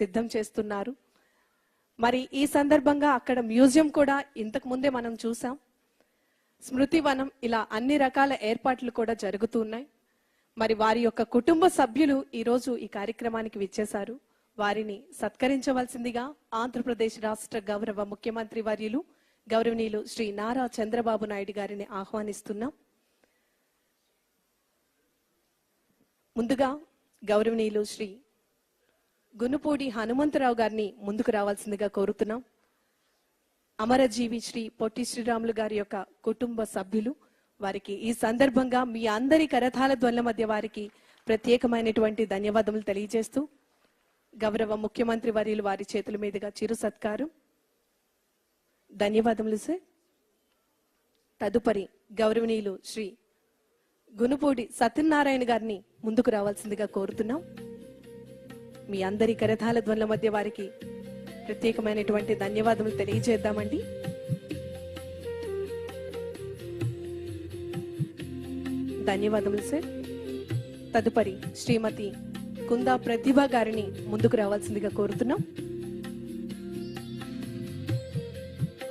సిద్ధం చేస్తున్నారు. మరి ఈ సందర్భంగా అక్కడ మ్యూజియం కూడా ఇంతకు ముందే మనం చూసాం. స్మృతివనం, ఇలా అన్ని రకాల ఏర్పాట్లు కూడా జరుగుతున్నాయి. మరి వారి యొక్క కుటుంబ సభ్యులు ఈరోజు ఈ కార్యక్రమానికి విచ్చేశారు. వారిని సత్కరించవలసిందిగా ఆంధ్రప్రదేశ్ రాష్ట్ర గౌరవ ముఖ్యమంత్రి వర్యులు గౌరవనీయులు శ్రీ నారా చంద్రబాబు నాయుడు గారిని ఆహ్వానిస్తున్నాం. ముందుగా గౌరవనీయులు శ్రీ గునుపూడి హనుమంతరావు గారిని ముందుకు రావాల్సిందిగా కోరుతున్నాం. అమరజీవి శ్రీ పొట్టి శ్రీరాములు గారి యొక్క కుటుంబ సభ్యులు, వారికి ఈ సందర్భంగా మీ అందరి కరతాళ ధ్వనుల మధ్య వారికి ప్రత్యేకమైనటువంటి ధన్యవాదములు తెలియజేస్తూ గౌరవ ముఖ్యమంత్రి వర్యులు వారి చేతుల మీదుగా చిరు సత్కారం. ధన్యవాదములు సార్. తదుపరి గౌరవనీయులు శ్రీ గునుపూడి సత్యనారాయణ గారిని ముందుకు రావాల్సిందిగా కోరుతున్నాం. మీ అందరి కరతాళ ధ్వనుల మధ్య వారికి ప్రత్యేకమైనటువంటి ధన్యవాదములు తెలియజేద్దామండి. ధన్యవాదములు సార్. తదుపరి శ్రీమతి కుందా ప్రతిభ గారిని ముందుకు రావాల్సిందిగా కోరుతున్నాం.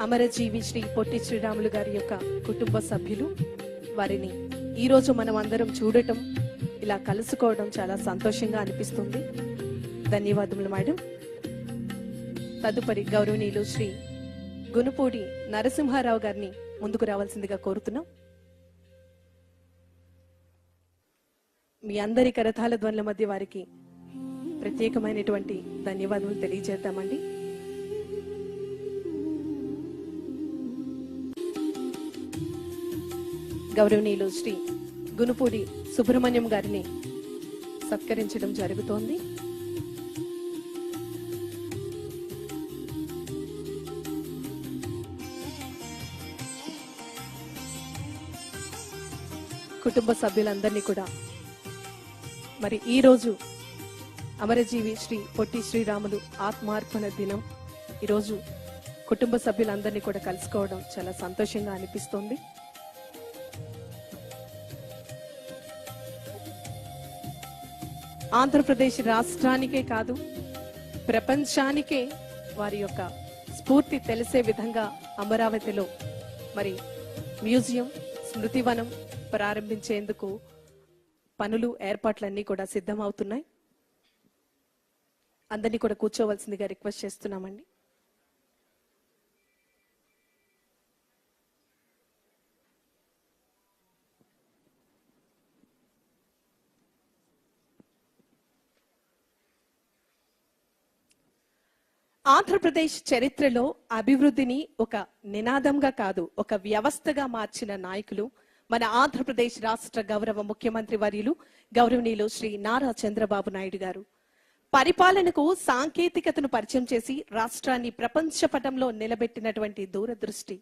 అమరజీవి శ్రీ పొట్టి శ్రీరాములు గారి యొక్క కుటుంబ సభ్యులు, వారిని ఈ రోజు మనం అందరం చూడటం, ఇలా కలుసుకోవడం చాలా సంతోషంగా అనిపిస్తుంది. ధన్యవాదములు మేడం. తదుపరి గౌరవనీయులు శ్రీ గునుపూడి నరసింహారావు గారిని ముందుకు రావాల్సిందిగా కోరుతున్నాం. మీ అందరి కరతాళ ధ్వనుల మధ్య వారికి ప్రత్యేకమైనటువంటి ధన్యవాదాలు తెలియజేద్దామండి. గౌరవనీయులు శ్రీ గునుపూడి సుబ్రహ్మణ్యం గారిని సత్కరించడం జరుగుతోంది. కుటుంబ సభ్యులందరినీ కూడా మరి ఈ రోజు అమరజీవి శ్రీ పొట్టి శ్రీరాములు ఆత్మార్పణ దినం. ఈరోజు కుటుంబ సభ్యులందరినీ కూడా కలుసుకోవడం చాలా సంతోషంగా అనిపిస్తోంది. ఆంధ్రప్రదేశ్ రాష్ట్రానికే కాదు, ప్రపంచానికే వారి యొక్క స్ఫూర్తి తెలిసే విధంగా అమరావతిలో మరి మ్యూజియం, స్మృతివనం ప్రారంభించేందుకు పనులు, ఏర్పాట్లన్నీ కూడా సిద్ధమవుతున్నాయి. అందరినీ కూడా కూర్చోవలసిందిగా రిక్వెస్ట్ చేస్తున్నామండి. ఆంధ్రప్రదేశ్ చరిత్రలో అభివృద్ధిని ఒక నినాదంగా కాదు, ఒక వ్యవస్థగా మార్చిన నాయకులు మన ఆంధ్రప్రదేశ్ రాష్ట్ర గౌరవ ముఖ్యమంత్రి వర్యులు గౌరవనీయులు శ్రీ నారా చంద్రబాబు నాయుడు గారు. పరిపాలనకు సాంకేతికతను పరిచయం చేసి రాష్ట్రాన్ని ప్రపంచ పటంలో నిలబెట్టినటువంటి దూరదృష్టి